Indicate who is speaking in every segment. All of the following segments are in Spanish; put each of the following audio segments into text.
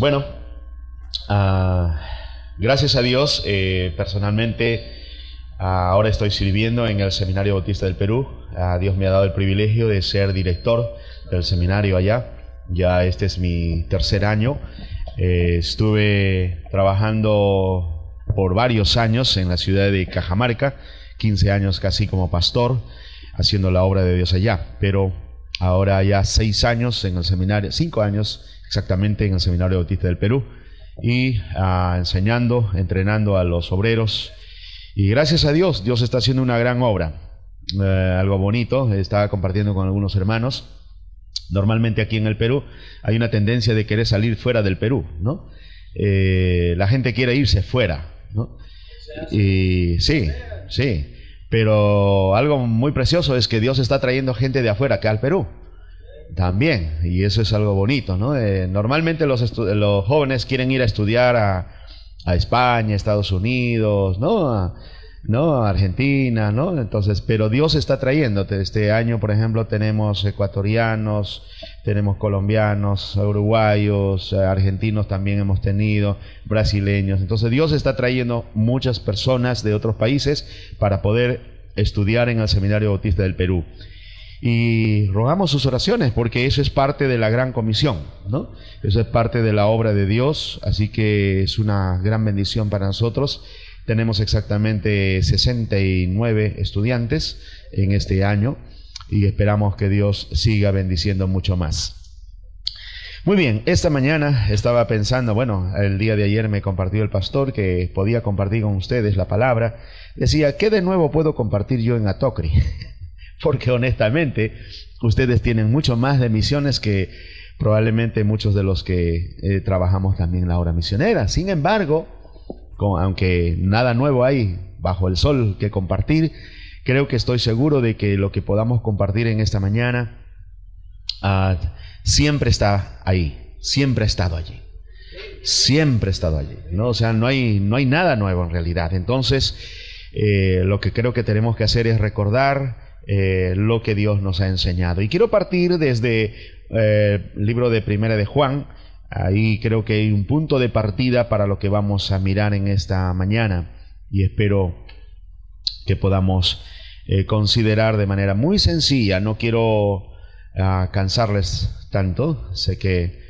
Speaker 1: Bueno, gracias a Dios, personalmente ahora estoy sirviendo en el Seminario Bautista del Perú. Dios me ha dado el privilegio de ser director del seminario allá. Ya este es mi tercer año. Estuve trabajando por varios años en la ciudad de Cajamarca, 15 años casi como pastor, haciendo la obra de Dios allá. Pero ahora ya 6 años en el seminario, 5 años exactamente en el Seminario Bautista del Perú, y enseñando, entrenando a los obreros. Y gracias a Dios, Dios está haciendo una gran obra, algo bonito. Estaba compartiendo con algunos hermanos. Normalmente aquí en el Perú hay una tendencia de querer salir fuera del Perú, ¿no? La gente quiere irse fuera, ¿no? Y sí, pero algo muy precioso es que Dios está trayendo gente de afuera acá al Perú también, y eso es algo bonito, ¿no? Normalmente los jóvenes quieren ir a estudiar a España, Estados Unidos, ¿no? A Argentina, ¿no? Entonces, pero Dios está trayéndote. Este año, por ejemplo, tenemos ecuatorianos, tenemos colombianos, uruguayos, argentinos también hemos tenido, brasileños. Entonces Dios está trayendo muchas personas de otros países para poder estudiar en el Seminario Bautista del Perú. Y rogamos sus oraciones, porque eso es parte de la gran comisión, ¿no? Eso es parte de la obra de Dios, así que es una gran bendición para nosotros. Tenemos exactamente 69 estudiantes en este año y esperamos que Dios siga bendiciendo mucho más. Muy bien, esta mañana estaba pensando, bueno, el día de ayer me compartió el pastor que podía compartir con ustedes la palabra. Decía, ¿qué de nuevo puedo compartir yo en Atocri? Porque honestamente, ustedes tienen mucho más de misiones que probablemente muchos de los que trabajamos también en la obra misionera. Sin embargo, aunque nada nuevo hay bajo el sol que compartir, creo que estoy seguro de que lo que podamos compartir en esta mañana siempre está ahí, siempre ha estado allí, siempre ha estado allí, ¿no? O sea, no hay nada nuevo en realidad. Entonces, lo que creo que tenemos que hacer es recordar lo que Dios nos ha enseñado. Y quiero partir desde el libro de Primera de Juan. Ahí creo que hay un punto de partida para lo que vamos a mirar en esta mañana, y espero que podamos considerar de manera muy sencilla. No quiero cansarles tanto, sé que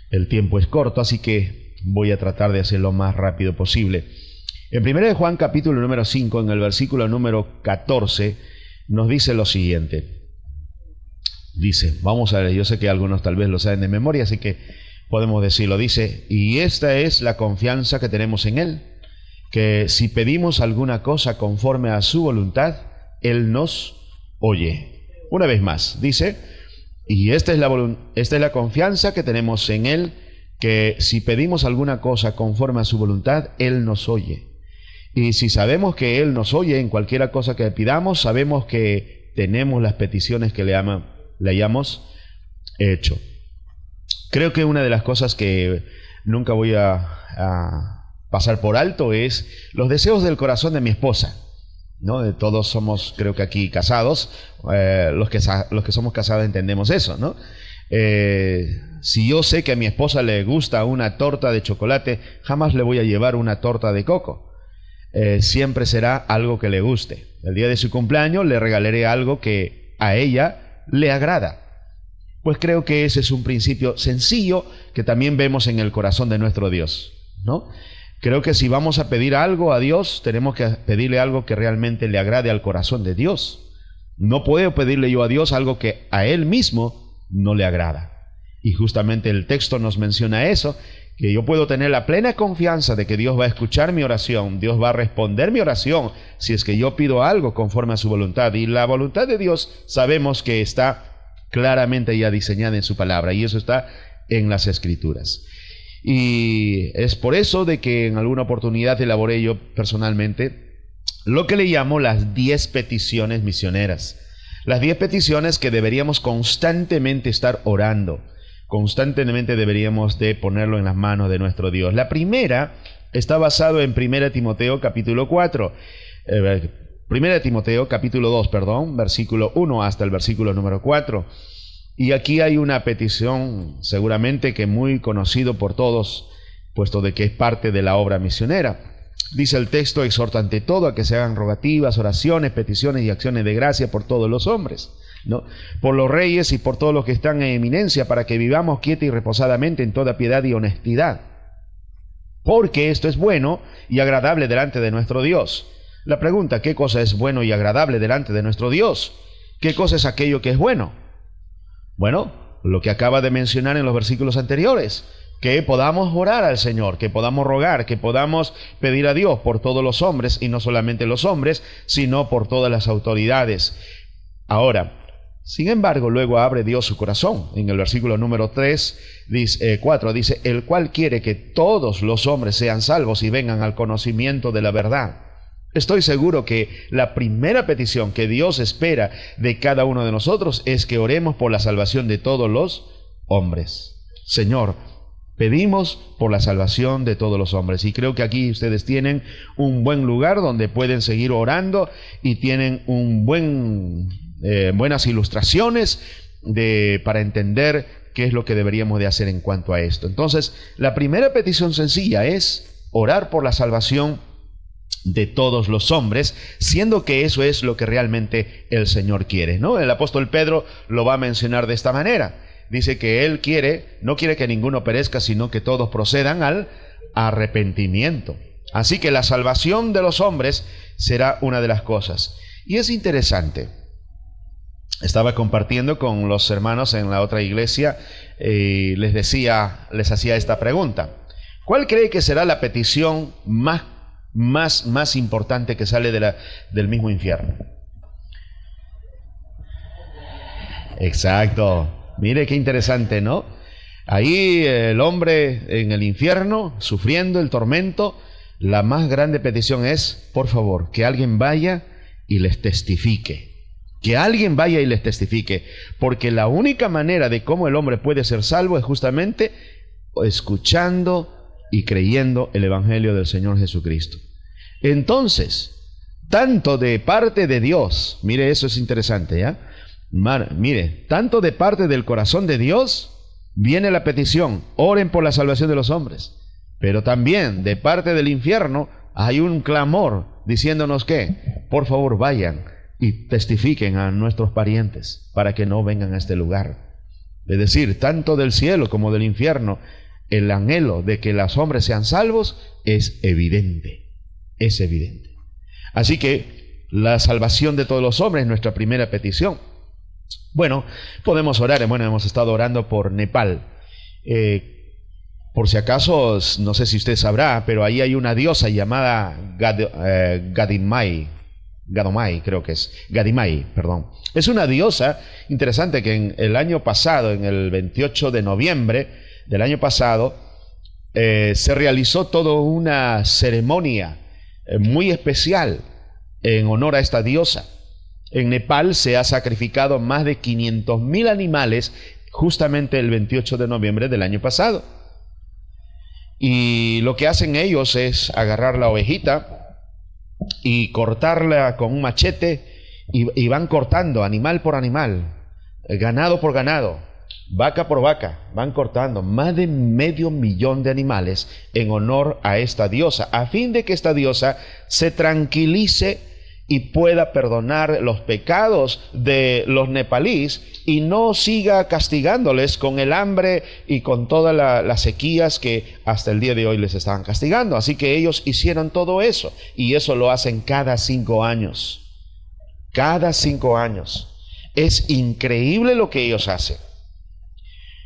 Speaker 1: el tiempo es corto, así que voy a tratar de hacerlo lo más rápido posible. En 1 de Juan capítulo número 5, en el versículo número 14, nos dice lo siguiente. Dice, vamos a ver, yo sé que algunos tal vez lo saben de memoria, así que podemos decirlo. Dice, y esta es la confianza que tenemos en Él, que si pedimos alguna cosa conforme a su voluntad, Él nos oye. Una vez más, dice, y esta es la confianza que tenemos en Él, que si pedimos alguna cosa conforme a su voluntad, Él nos oye. Y si sabemos que Él nos oye en cualquier cosa que pidamos, sabemos que tenemos las peticiones que le hayamos hecho. Creo que una de las cosas que nunca voy a pasar por alto es los deseos del corazón de mi esposa, ¿no? Todos somos, creo que aquí, casados. Los que somos casados entendemos eso, ¿no? Si yo sé que a mi esposa le gusta una torta de chocolate, jamás le voy a llevar una torta de coco. Siempre será algo que le guste. El día de su cumpleaños le regalaré algo que a ella le agrada. Pues creo que ese es un principio sencillo que también vemos en el corazón de nuestro Dios, ¿no? Creo que si vamos a pedir algo a Dios, tenemos que pedirle algo que realmente le agrade al corazón de Dios. No puedo pedirle yo a Dios algo que a Él mismo no le agrada. Y justamente el texto nos menciona eso, que yo puedo tener la plena confianza de que Dios va a escuchar mi oración, Dios va a responder mi oración, si es que yo pido algo conforme a su voluntad. Y la voluntad de Dios sabemos que está claramente ya diseñada en su palabra, y eso está en las Escrituras. Y es por eso de que en alguna oportunidad elaboré yo personalmente lo que le llamo las 10 peticiones misioneras. Las 10 peticiones que deberíamos constantemente estar orando. Constantemente deberíamos de ponerlo en las manos de nuestro Dios. La primera está basado en 1 Timoteo capítulo 4. 1 Timoteo capítulo 2, versículo 1 hasta el versículo número 4. Y aquí hay una petición seguramente que muy conocido por todos, puesto de que es parte de la obra misionera. Dice el texto: exhorta ante todo a que se hagan rogativas, oraciones, peticiones y acciones de gracia por todos los hombres, ¿no? Por los reyes y por todos los que están en eminencia, para que vivamos quieta y reposadamente en toda piedad y honestidad. Porque esto es bueno y agradable delante de nuestro Dios. La pregunta: ¿qué cosa es bueno y agradable delante de nuestro Dios? ¿Qué cosa es aquello que es bueno? Bueno, lo que acaba de mencionar en los versículos anteriores, que podamos orar al Señor, que podamos rogar, que podamos pedir a Dios por todos los hombres, y no solamente los hombres, sino por todas las autoridades. Ahora, sin embargo, luego abre Dios su corazón. En el versículo número 4 dice: el cual quiere que todos los hombres sean salvos y vengan al conocimiento de la verdad. Estoy seguro que la primera petición que Dios espera de cada uno de nosotros es que oremos por la salvación de todos los hombres. Señor, pedimos por la salvación de todos los hombres. Y creo que aquí ustedes tienen un buen lugar donde pueden seguir orando, y tienen buenas ilustraciones para entender qué es lo que deberíamos de hacer en cuanto a esto. Entonces, la primera petición sencilla es orar por la salvación de todos los hombres, siendo que eso es lo que realmente el Señor quiere, ¿no? El apóstol Pedro lo va a mencionar de esta manera. Dice que él no quiere que ninguno perezca, sino que todos procedan al arrepentimiento. Así que la salvación de los hombres será una de las cosas. Y es interesante. Estaba compartiendo con los hermanos en la otra iglesia y les hacía esta pregunta: ¿cuál cree que será la petición más importante que sale del mismo infierno? Exacto. Mire qué interesante, ¿no? Ahí el hombre en el infierno, sufriendo el tormento, la más grande petición es: por favor, que alguien vaya y les testifique. Que alguien vaya y les testifique. Porque la única manera de cómo el hombre puede ser salvo es justamente escuchando y creyendo el Evangelio del Señor Jesucristo. Entonces, tanto de parte de Dios, mire, eso es interesante, ¿ya? Mire, tanto de parte del corazón de Dios viene la petición: oren por la salvación de los hombres. Pero también de parte del infierno hay un clamor diciéndonos que, por favor, vayan y testifiquen a nuestros parientes para que no vengan a este lugar. Es decir, tanto del cielo como del infierno, el anhelo de que los hombres sean salvos es evidente. Es evidente. Así que la salvación de todos los hombres es nuestra primera petición. Bueno, podemos orar. Bueno, hemos estado orando por Nepal. Por si acaso, no sé si usted sabrá, pero ahí hay una diosa llamada Gadimai, creo que es. Gadimai, perdón. Es una diosa interesante que en el año pasado, en el 28 de noviembre del año pasado, se realizó toda una ceremonia muy especial en honor a esta diosa. En Nepal se ha sacrificado más de 500,000 animales justamente el 28 de noviembre del año pasado. Y lo que hacen ellos es agarrar la ovejita y cortarla con un machete, y van cortando animal por animal, ganado por ganado, vaca por vaca. Van cortando más de 500,000 de animales en honor a esta diosa, a fin de que esta diosa se tranquilice y pueda perdonar los pecados de los nepalíes y no siga castigándoles con el hambre y con todas las sequías que hasta el día de hoy les estaban castigando. Así que ellos hicieron todo eso, y eso lo hacen cada 5 años. Cada 5 años. Es increíble lo que ellos hacen.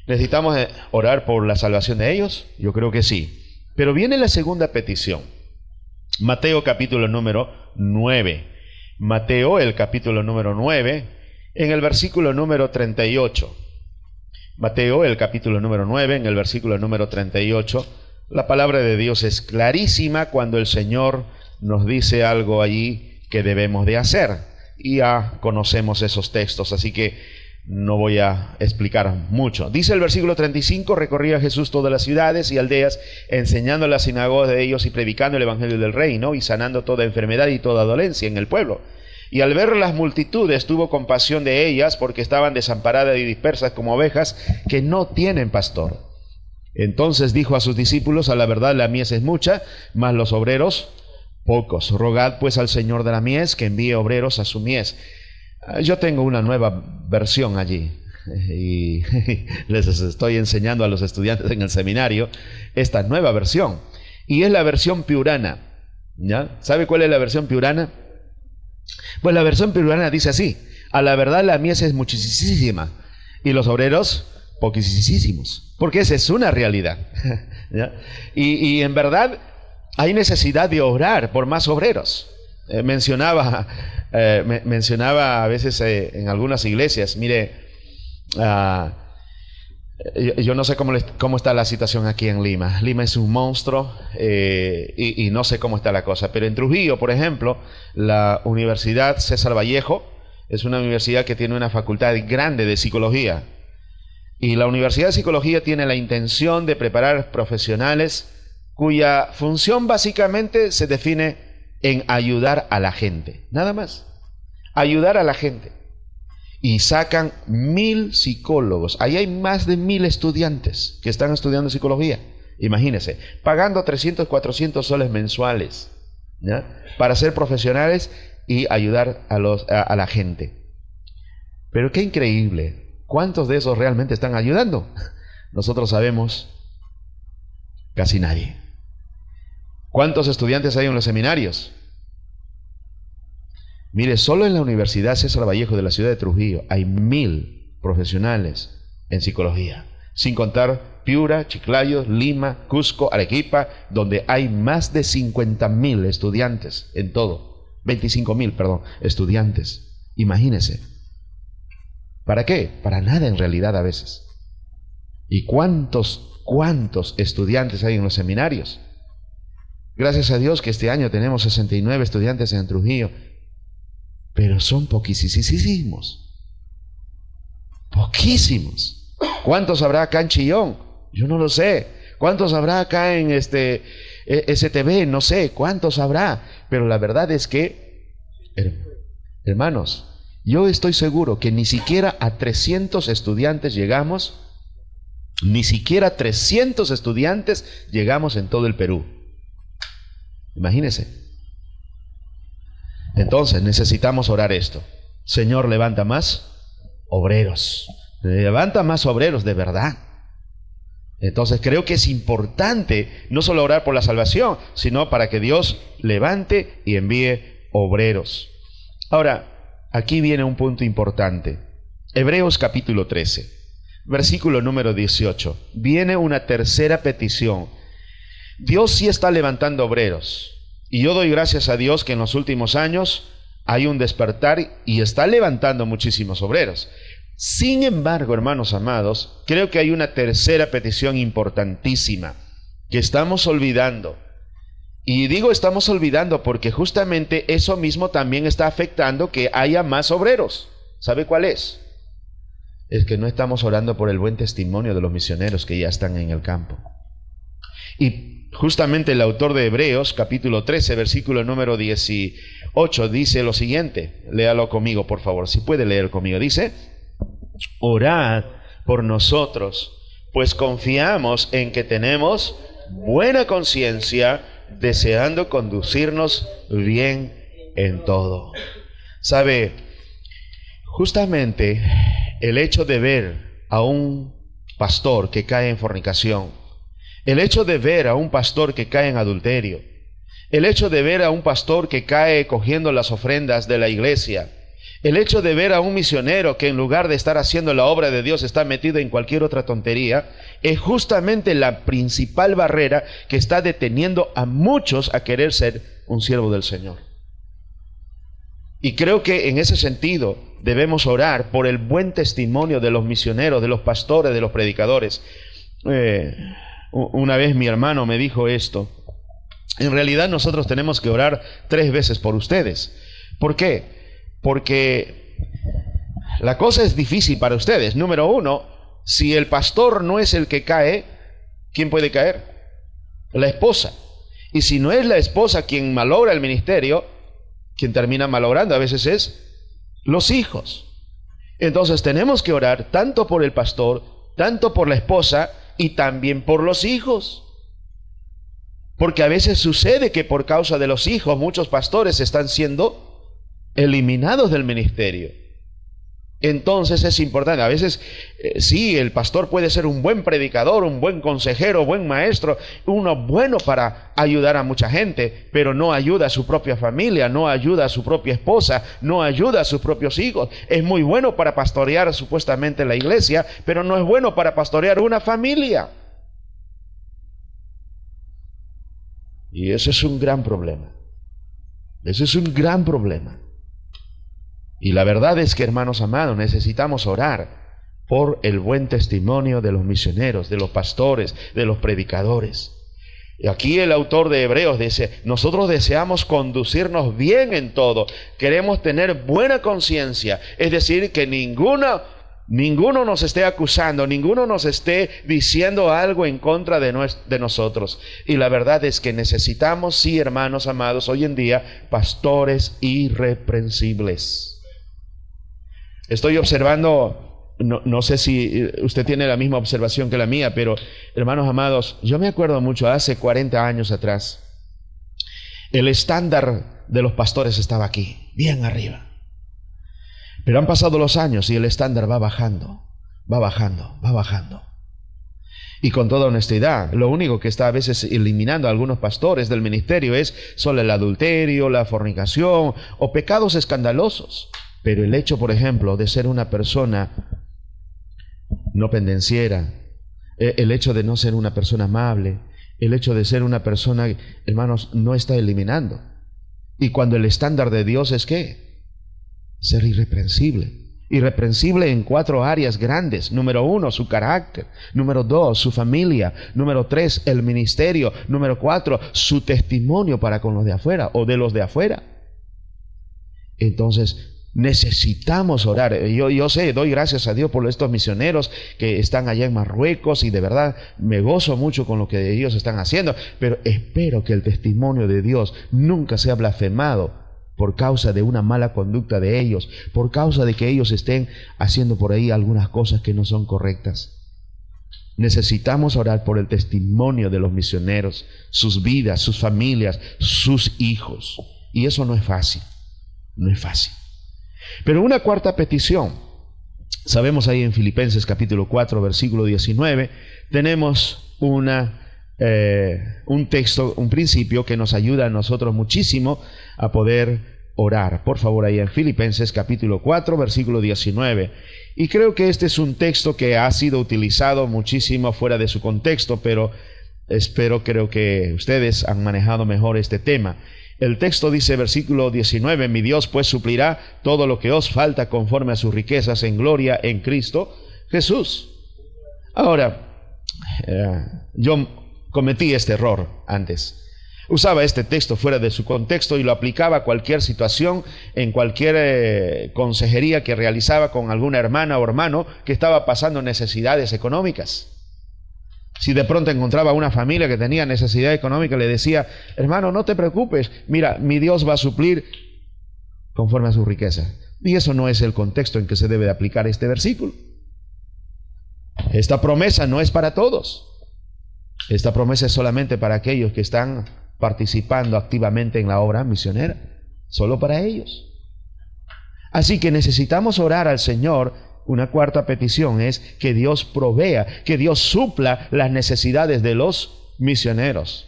Speaker 1: ¿Necesitamos orar por la salvación de ellos? Yo creo que sí. Pero viene la segunda petición. Mateo capítulo número 9. Mateo, el capítulo número 9, en el versículo número 38. Mateo, el capítulo número 9, en el versículo número 38. La palabra de Dios es clarísima cuando el Señor nos dice algo allí que debemos de hacer. Y ya conocemos esos textos, así que no voy a explicar mucho. Dice el versículo 35: recorría Jesús todas las ciudades y aldeas, enseñando en las sinagogas de ellos y predicando el evangelio del reino y sanando toda enfermedad y toda dolencia en el pueblo. Y al ver las multitudes tuvo compasión de ellas, porque estaban desamparadas y dispersas como ovejas que no tienen pastor. Entonces dijo a sus discípulos: a la verdad la mies es mucha, mas los obreros pocos. Rogad pues al Señor de la mies que envíe obreros a su mies. Yo tengo una nueva versión allí y les estoy enseñando a los estudiantes en el seminario esta nueva versión, y es la versión piurana. ¿Ya? ¿Sabe cuál es la versión piurana? Pues la versión piurana dice así: a la verdad la mies es muchísima y los obreros poquísimos, porque esa es una realidad. ¿Ya? Y en verdad hay necesidad de orar por más obreros. Mencionaba a veces en algunas iglesias, mire, yo no sé cómo está la situación aquí en Lima. Lima es un monstruo, y no sé cómo está la cosa, pero en Trujillo, por ejemplo, la Universidad César Vallejo es una universidad que tiene una facultad grande de psicología, y la Universidad de Psicología tiene la intención de preparar profesionales cuya función básicamente se define en ayudar a la gente, nada más, ayudar a la gente. Y sacan 1000 psicólogos. Ahí hay más de 1000 estudiantes que están estudiando psicología. Imagínense, pagando 300, 400 soles mensuales, ¿ya?, para ser profesionales y ayudar a la gente. Pero qué increíble, ¿cuántos de esos realmente están ayudando? Nosotros sabemos casi nadie. ¿Cuántos estudiantes hay en los seminarios? Mire, solo en la Universidad César Vallejo de la ciudad de Trujillo hay 1000 profesionales en psicología, sin contar Piura, Chiclayo, Lima, Cusco, Arequipa, donde hay más de 50.000 estudiantes en todo. 25.000, perdón, estudiantes. Imagínense. ¿Para qué? Para nada en realidad a veces. ¿Y cuántos estudiantes hay en los seminarios? Gracias a Dios que este año tenemos 69 estudiantes en Trujillo, pero son poquísimos. Poquísimos. ¿Cuántos habrá acá en Chillón? Yo no lo sé. ¿Cuántos habrá acá en STB? No sé cuántos habrá. Pero la verdad es que, hermanos, yo estoy seguro que ni siquiera a 300 estudiantes llegamos. Ni siquiera 300 estudiantes llegamos en todo el Perú. Imagínense. Entonces necesitamos orar esto: Señor, levanta más obreros, levanta más obreros de verdad. Entonces creo que es importante no solo orar por la salvación, sino para que Dios levante y envíe obreros. Ahora, aquí viene un punto importante. Hebreos capítulo 13, versículo número 18. Viene una tercera petición. Dios sí está levantando obreros. Y yo doy gracias a Dios que en los últimos años hay un despertar y está levantando muchísimos obreros. Sin embargo, hermanos amados, creo que hay una tercera petición importantísima que estamos olvidando. Y digo estamos olvidando porque justamente eso mismo también está afectando que haya más obreros. ¿Sabe cuál es? Es que no estamos orando por el buen testimonio de los misioneros que ya están en el campo. Y justamente el autor de Hebreos, capítulo 13, versículo número 18, dice lo siguiente. Léalo conmigo, por favor, si puede leer conmigo. Dice: orad por nosotros, pues confiamos en que tenemos buena conciencia, deseando conducirnos bien en todo. ¿Sabe? Justamente el hecho de ver a un pastor que cae en fornicación, el hecho de ver a un pastor que cae en adulterio, el hecho de ver a un pastor que cae cogiendo las ofrendas de la iglesia, el hecho de ver a un misionero que en lugar de estar haciendo la obra de Dios está metido en cualquier otra tontería, es justamente la principal barrera que está deteniendo a muchos a querer ser un siervo del Señor. Y creo que en ese sentido debemos orar por el buen testimonio de los misioneros, de los pastores, de los predicadores. Una vez mi hermano me dijo esto: en realidad nosotros tenemos que orar 3 veces por ustedes. ¿Por qué? Porque la cosa es difícil para ustedes. Número 1, si el pastor no es el que cae, ¿quién puede caer? La esposa. Y si no es la esposa quien malogra el ministerio, Quien termina malogrando a veces es los hijos. Entonces tenemos que orar tanto por el pastor, tanto por la esposa y también por los hijos. Porque a veces sucede que por causa de los hijos muchos pastores están siendo eliminados del ministerio. Entonces es importante, a veces sí, el pastor puede ser un buen predicador, un buen consejero, buen maestro, uno bueno para ayudar a mucha gente, pero no ayuda a su propia familia, no ayuda a su propia esposa, no ayuda a sus propios hijos. Es muy bueno para pastorear supuestamente la iglesia, pero no es bueno para pastorear una familia. Y ese es un gran problema. Ese es un gran problema. Y la verdad es que, hermanos amados, necesitamos orar por el buen testimonio de los misioneros, de los pastores, de los predicadores. Y aquí el autor de Hebreos dice, nosotros deseamos conducirnos bien en todo, queremos tener buena conciencia, es decir, que ninguno nos esté acusando, ninguno nos esté diciendo algo en contra de nosotros. Y la verdad es que necesitamos, sí, hermanos amados, hoy en día, pastores irreprensibles. Estoy observando, no sé si usted tiene la misma observación que la mía, pero hermanos amados, yo me acuerdo mucho, hace 40 años atrás, el estándar de los pastores estaba aquí, bien arriba. Pero han pasado los años y el estándar va bajando, va bajando, va bajando. Y con toda honestidad, lo único que está a veces eliminando a algunos pastores del ministerio es solo el adulterio, la fornicación o pecados escandalosos. Pero el hecho, por ejemplo, de ser una persona no pendenciera, el hecho de no ser una persona amable, el hecho de ser una persona, hermanos, no está eliminando. Y cuando el estándar de Dios es ¿qué? Ser irreprensible. Irreprensible en 4 áreas grandes. Número 1, su carácter. Número 2, su familia. Número 3, el ministerio. Número 4, su testimonio para con los de afuera o de los de afuera. Entonces, necesitamos orar. Yo sé, doy gracias a Dios por estos misioneros que están allá en Marruecos y de verdad me gozo mucho con lo que ellos están haciendo, pero espero que el testimonio de Dios nunca sea blasfemado por causa de una mala conducta de ellos, por causa de que ellos estén haciendo por ahí algunas cosas que no son correctas. Necesitamos orar por el testimonio de los misioneros, sus vidas, sus familias, sus hijos, y eso no es fácil, no es fácil. Pero una cuarta petición, sabemos ahí en Filipenses capítulo 4 versículo 19, tenemos un texto, un principio que nos ayuda a nosotros muchísimo a poder orar. Por favor, ahí en Filipenses capítulo 4 versículo 19. Y creo que este es un texto que ha sido utilizado muchísimo fuera de su contexto, pero creo que ustedes han manejado mejor este tema. El texto dice, versículo 19, mi Dios pues suplirá todo lo que os falta conforme a sus riquezas en gloria en Cristo Jesús. Ahora, yo cometí este error antes. Usaba este texto fuera de su contexto y lo aplicaba a cualquier situación, en cualquier consejería que realizaba con alguna hermana o hermano que estaba pasando necesidades económicas. Si de pronto encontraba una familia que tenía necesidad económica, le decía, hermano, no te preocupes, mira, mi Dios va a suplir conforme a su riqueza. Y eso no es el contexto en que se debe de aplicar este versículo. Esta promesa no es para todos. Esta promesa es solamente para aquellos que están participando activamente en la obra misionera. Solo para ellos. Así que necesitamos orar al Señor. Una cuarta petición es que Dios provea, que Dios supla las necesidades de los misioneros.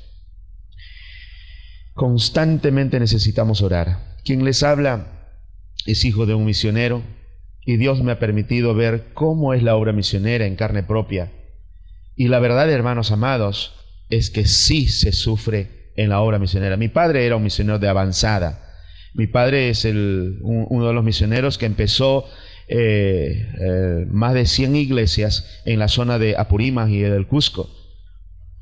Speaker 1: Constantemente necesitamos orar. Quien les habla es hijo de un misionero y Dios me ha permitido ver cómo es la obra misionera en carne propia. Y la verdad, hermanos amados, es que sí se sufre en la obra misionera. Mi padre era un misionero de avanzada. Mi padre es uno de los misioneros que empezó más de 100 iglesias en la zona de Apurímac y del Cusco,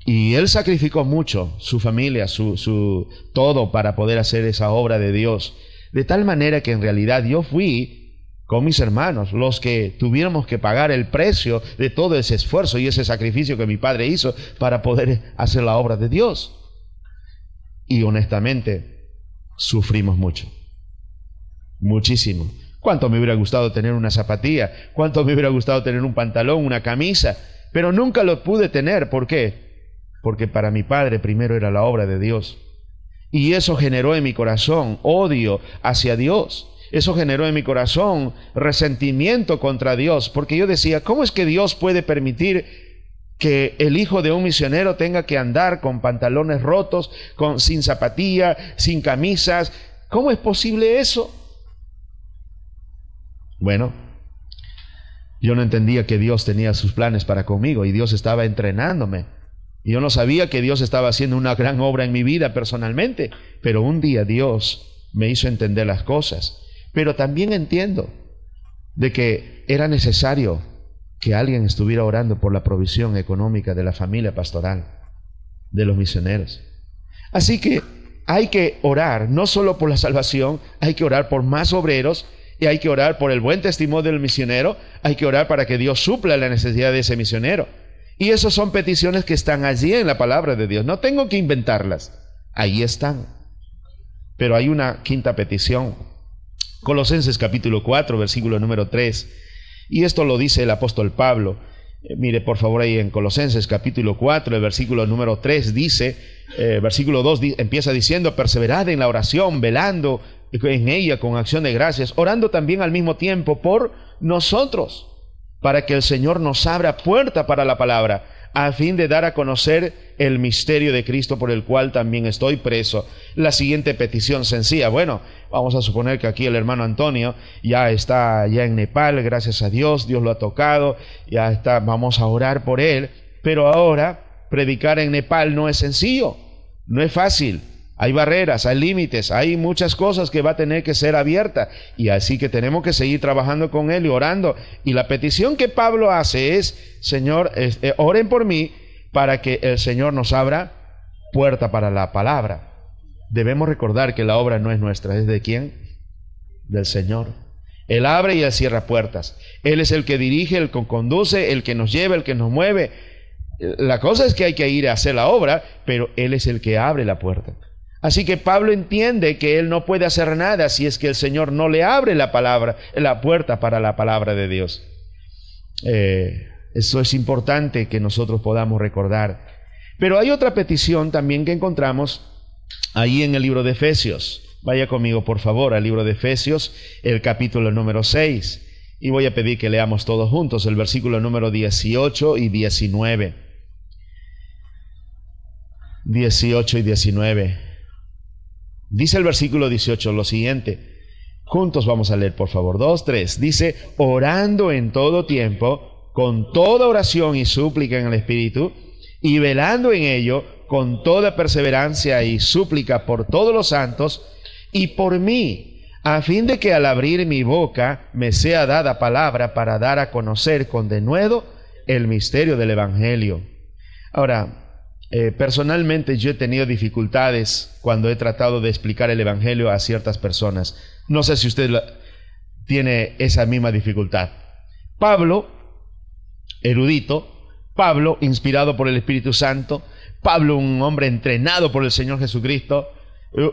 Speaker 1: y él sacrificó mucho, su familia, su todo para poder hacer esa obra de Dios, de tal manera que en realidad yo fui con mis hermanos los que tuviéramos que pagar el precio de todo ese esfuerzo y ese sacrificio que mi padre hizo para poder hacer la obra de Dios. Y honestamente sufrimos mucho. muchísimo. ¿Cuánto me hubiera gustado tener una zapatilla? ¿Cuánto me hubiera gustado tener un pantalón, una camisa? Pero nunca lo pude tener. ¿Por qué? Porque para mi padre primero era la obra de Dios. Y eso generó en mi corazón odio hacia Dios. Eso generó en mi corazón resentimiento contra Dios. Porque yo decía, ¿cómo es que Dios puede permitir que el hijo de un misionero tenga que andar con pantalones rotos, sin zapatilla, sin camisas? ¿Cómo es posible eso? Bueno, yo no entendía que Dios tenía sus planes para conmigo y Dios estaba entrenándome. Y yo no sabía que Dios estaba haciendo una gran obra en mi vida personalmente, pero un día Dios me hizo entender las cosas. Pero también entiendo de que era necesario que alguien estuviera orando por la provisión económica de la familia pastoral, de los misioneros. Así que hay que orar no solo por la salvación, hay que orar por más obreros, y hay que orar por el buen testimonio del misionero, hay que orar para que Dios supla la necesidad de ese misionero. Y esas son peticiones que están allí en la palabra de Dios. No tengo que inventarlas, ahí están. Pero hay una quinta petición. Colosenses capítulo 4, versículo número 3. Y esto lo dice el apóstol Pablo. Mire por favor ahí en Colosenses capítulo 4, el versículo número 3 dice, versículo 2 empieza diciendo, perseverad en la oración, velando en ella con acción de gracias, orando también al mismo tiempo por nosotros, para que el Señor nos abra puerta para la palabra, a fin de dar a conocer el misterio de Cristo, por el cual también estoy preso. La siguiente petición sencilla, bueno, vamos a suponer que aquí el hermano Antonio ya está en Nepal, gracias a Dios, Dios lo ha tocado, ya está, vamos a orar por él, pero ahora predicar en Nepal no es sencillo, no es fácil. Hay barreras, hay límites, hay muchas cosas que va a tener que ser abiertas. Y así que tenemos que seguir trabajando con él y orando. Y la petición que Pablo hace es, Señor, oren por mí para que el Señor nos abra puerta para la palabra. Debemos recordar que la obra no es nuestra, ¿es de quién? Del Señor. Él abre y él cierra puertas. Él es el que dirige, el que conduce, el que nos lleva, el que nos mueve. La cosa es que hay que ir a hacer la obra, pero Él es el que abre la puerta. Así que Pablo entiende que él no puede hacer nada si es que el Señor no le abre la puerta para la palabra de Dios. Eso es importante que nosotros podamos recordar. Pero hay otra petición también que encontramos ahí en el libro de Efesios. Vaya conmigo por favor al libro de Efesios, el capítulo número 6. Y voy a pedir que leamos todos juntos el versículo número 18 y 19. 18 y 19. Dice el versículo 18 lo siguiente. Juntos vamos a leer por favor. 2, 3. Dice, orando en todo tiempo, con toda oración y súplica en el Espíritu, y velando en ello, con toda perseverancia y súplica por todos los santos, y por mí, a fin de que al abrir mi boca me sea dada palabra para dar a conocer con denuedo el misterio del Evangelio. Ahora, personalmente yo he tenido dificultades cuando he tratado de explicar el Evangelio a ciertas personas. No sé si usted tiene esa misma dificultad. Pablo, erudito, Pablo, inspirado por el Espíritu Santo, Pablo, un hombre entrenado por el Señor Jesucristo,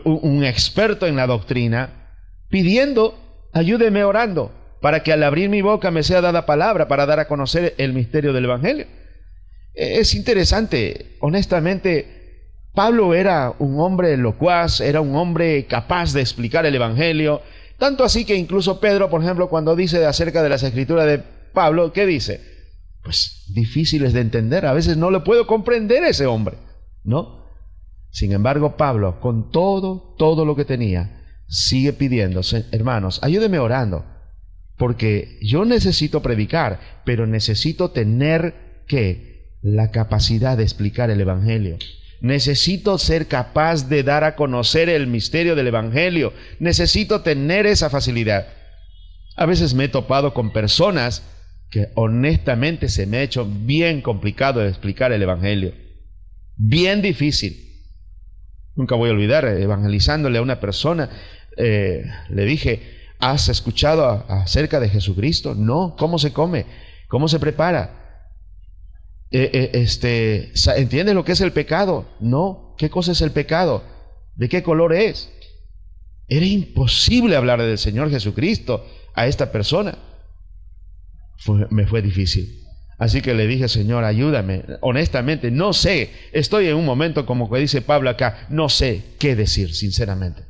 Speaker 1: un experto en la doctrina, pidiendo, ayúdeme orando, para que al abrir mi boca me sea dada palabra para dar a conocer el misterio del Evangelio. Es interesante, honestamente, Pablo era un hombre locuaz, era un hombre capaz de explicar el Evangelio, tanto así que incluso Pedro, por ejemplo, cuando dice acerca de las Escrituras de Pablo, ¿qué dice? Pues difíciles de entender, a veces no le puedo comprender a ese hombre, ¿no? Sin embargo, Pablo, con todo lo que tenía, sigue pidiendo, hermanos, ayúdenme orando, porque yo necesito predicar, pero necesito tener la capacidad de explicar el Evangelio. Necesito ser capaz de dar a conocer el misterio del Evangelio. Necesito tener esa facilidad. A veces me he topado con personas que honestamente se me ha hecho bien complicado de explicar el Evangelio. Bien difícil. Nunca voy a olvidar, evangelizándole a una persona, le dije, ¿has escuchado acerca de Jesucristo? No. ¿Cómo se come? ¿Cómo se prepara? ¿Entiendes lo que es el pecado? No. ¿Qué cosa es el pecado? ¿De qué color es? Era imposible hablar del Señor Jesucristo a esta persona. Me fue difícil. Así que le dije, Señor, ayúdame. Honestamente, no sé. Estoy en un momento como que dice Pablo acá, no sé qué decir, sinceramente.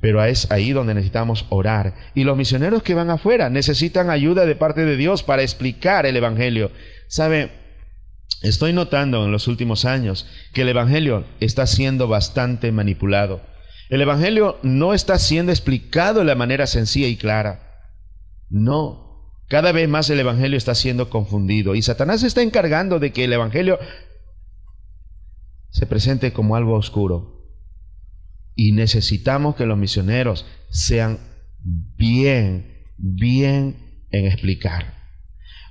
Speaker 1: Pero es ahí donde necesitamos orar. Y los misioneros que van afuera necesitan ayuda de parte de Dios para explicar el Evangelio. ¿Sabe? Estoy notando en los últimos años que el Evangelio está siendo bastante manipulado. El Evangelio no está siendo explicado de la manera sencilla y clara. No. Cada vez más el Evangelio está siendo confundido. Y Satanás se está encargando de que el Evangelio se presente como algo oscuro. Y necesitamos que los misioneros sean bien en explicar.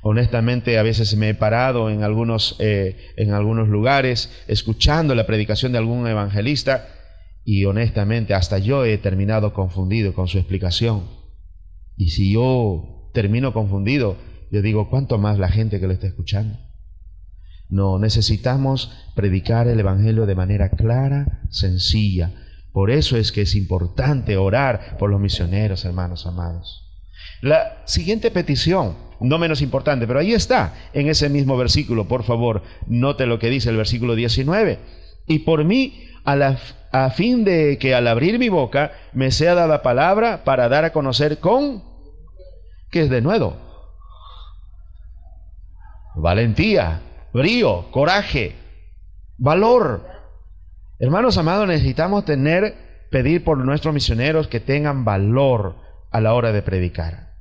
Speaker 1: Honestamente, a veces me he parado en algunos lugares escuchando la predicación de algún evangelista y honestamente hasta yo he terminado confundido con su explicación. Y si yo termino confundido, yo digo, ¿cuánto más la gente que lo está escuchando? No, necesitamos predicar el Evangelio de manera clara, sencilla. Por eso es que es importante orar por los misioneros, hermanos amados. La siguiente petición, no menos importante, pero ahí está, en ese mismo versículo, por favor, note lo que dice el versículo 19. Y por mí, a fin de que al abrir mi boca me sea dada palabra para dar a conocer ¿qué es de nuevo? Valentía, brío, coraje, valor. Hermanos amados, necesitamos pedir por nuestros misioneros que tengan valor a la hora de predicar.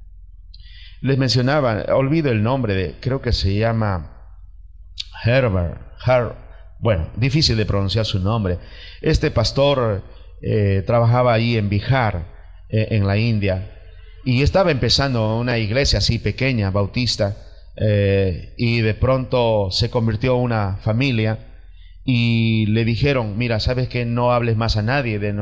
Speaker 1: Les mencionaba, olvido el nombre creo que se llama Herbert, bueno, difícil de pronunciar su nombre. Este pastor trabajaba ahí en Bihar, en la India, y estaba empezando una iglesia así pequeña, bautista, y de pronto se convirtió en una familia. Y le dijeron, mira, sabes que no hables más a nadie del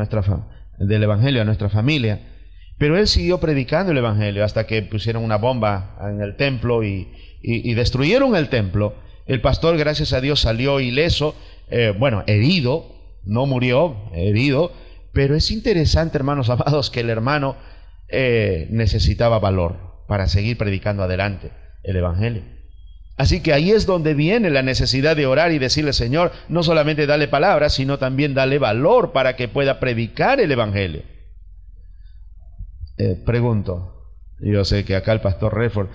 Speaker 1: Evangelio, a nuestra familia. Pero él siguió predicando el Evangelio hasta que pusieron una bomba en el templo y destruyeron el templo. El pastor, gracias a Dios, salió ileso, herido, no murió, herido. Pero es interesante, hermanos amados, que el hermano necesitaba valor para seguir predicando adelante el Evangelio. Así que ahí es donde viene la necesidad de orar y decirle, Señor, no solamente dale palabras, sino también dale valor para que pueda predicar el Evangelio. Pregunto, yo sé que acá el pastor Redford,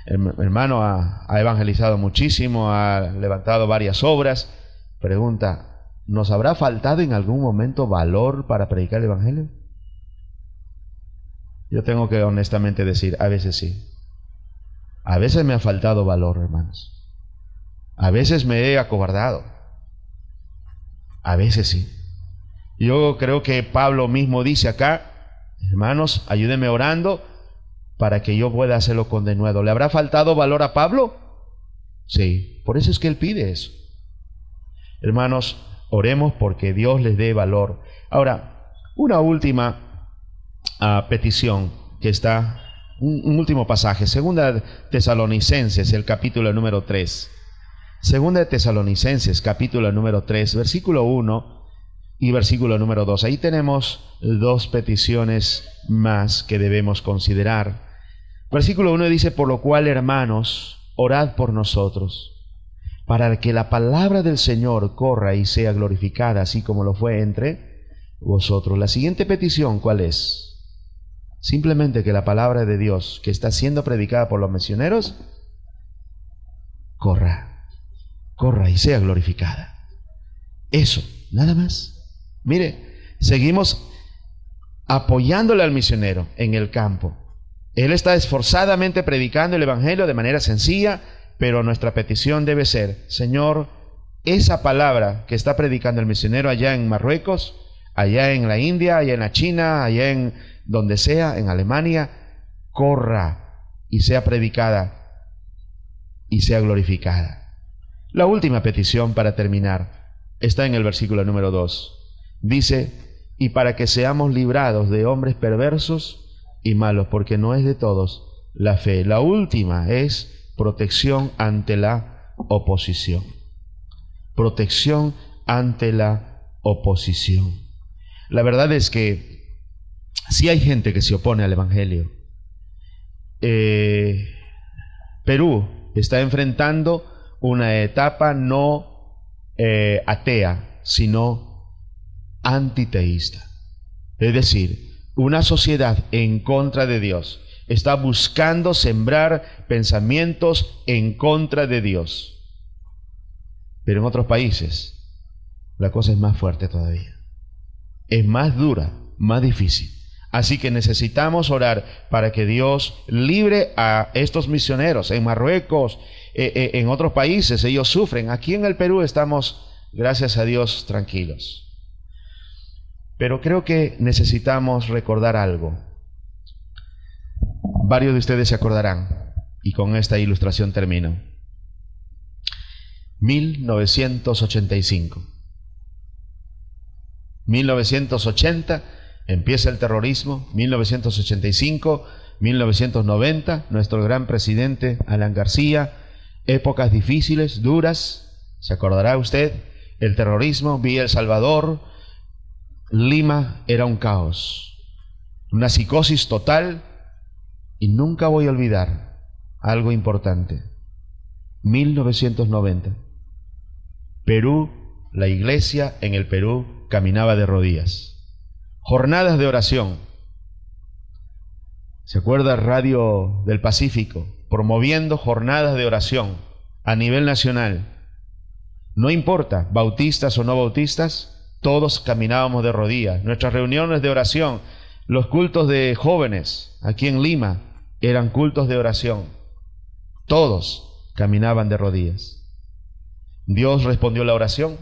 Speaker 1: hermano, ha evangelizado muchísimo, ha levantado varias obras. Pregunta, ¿nos habrá faltado en algún momento valor para predicar el Evangelio? Yo tengo que honestamente decir, a veces sí. A veces me ha faltado valor, hermanos. A veces me he acobardado. A veces sí. Yo creo que Pablo mismo dice acá, hermanos, ayúdenme orando para que yo pueda hacerlo con denuedo. ¿Le habrá faltado valor a Pablo? Sí, por eso es que él pide eso. Hermanos, oremos porque Dios les dé valor. Ahora, una última petición que está... Un último pasaje, Segunda Tesalonicenses, el capítulo número 3. Segunda Tesalonicenses, capítulo número 3, versículo 1 y versículo número 2. Ahí tenemos dos peticiones más que debemos considerar. Versículo 1 dice, por lo cual, hermanos, orad por nosotros, para que la palabra del Señor corra y sea glorificada, así como lo fue entre vosotros. La siguiente petición, ¿cuál es? Simplemente que la palabra de Dios que está siendo predicada por los misioneros corra y sea glorificada. Eso, nada más. Mire, seguimos apoyándole al misionero en el campo. Él está esforzadamente predicando el Evangelio de manera sencilla, pero nuestra petición debe ser, Señor, esa palabra que está predicando el misionero allá en Marruecos, allá en la India, allá en la China, allá en donde sea, en Alemania, corra y sea predicada y sea glorificada. La última petición para terminar está en el versículo número 2. Dice, y para que seamos librados de hombres perversos y malos, porque no es de todos la fe. La última es protección ante la oposición. Protección ante la oposición. La verdad es que sí hay gente que se opone al Evangelio. Perú está enfrentando una etapa no atea, sino antiteísta. Es decir, una sociedad en contra de Dios. Está buscando sembrar pensamientos en contra de Dios. Pero en otros países la cosa es más fuerte todavía. Es más dura, más difícil. Así que necesitamos orar para que Dios libre a estos misioneros en Marruecos, en otros países. Ellos sufren. Aquí en el Perú estamos, gracias a Dios, tranquilos. Pero creo que necesitamos recordar algo. Varios de ustedes se acordarán, y con esta ilustración termino. 1985. 1980 empieza el terrorismo. 1985, 1990, nuestro gran presidente Alan García. Épocas difíciles, duras. ¿Se acordará usted? El terrorismo, vía El Salvador. Lima era un caos, una psicosis total. Y nunca voy a olvidar algo importante. 1990. Perú, la iglesia en el Perú caminaba de rodillas. Jornadas de oración. ¿Se acuerda? Radio del Pacífico, promoviendo jornadas de oración a nivel nacional. No importa, bautistas o no bautistas, todos caminábamos de rodillas. Nuestras reuniones de oración, los cultos de jóvenes aquí en Lima, eran cultos de oración. Todos caminaban de rodillas. Dios respondió la oración.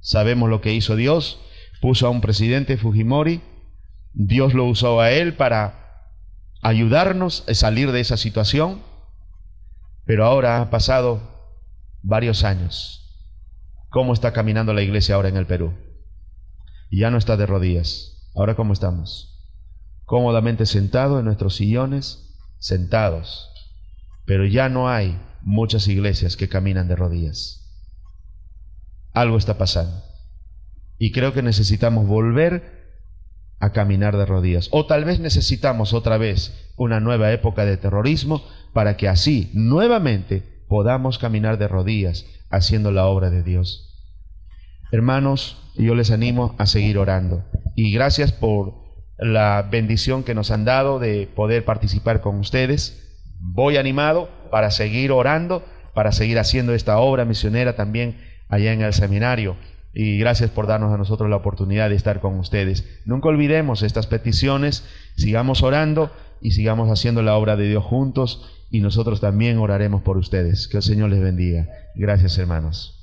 Speaker 1: Sabemos lo que hizo Dios. Puso a un presidente, Fujimori. Dios lo usó a él para ayudarnos a salir de esa situación. Pero ahora ha pasado varios años. ¿Cómo está caminando la iglesia ahora en el Perú? Ya no está de rodillas. Ahora, ¿cómo estamos? Cómodamente sentados en nuestros sillones, sentados, pero ya no hay muchas iglesias que caminan de rodillas. Algo está pasando y creo que necesitamos volver a caminar de rodillas, o tal vez necesitamos otra vez una nueva época de terrorismo para que así nuevamente podamos caminar de rodillas haciendo la obra de Dios. Hermanos, yo les animo a seguir orando y gracias por la bendición que nos han dado de poder participar con ustedes. Voy animado para seguir orando, para seguir haciendo esta obra misionera también allá en el seminario. Y gracias por darnos a nosotros la oportunidad de estar con ustedes. Nunca olvidemos estas peticiones, sigamos orando y sigamos haciendo la obra de Dios juntos, y nosotros también oraremos por ustedes. Que el Señor les bendiga. Gracias, hermanos.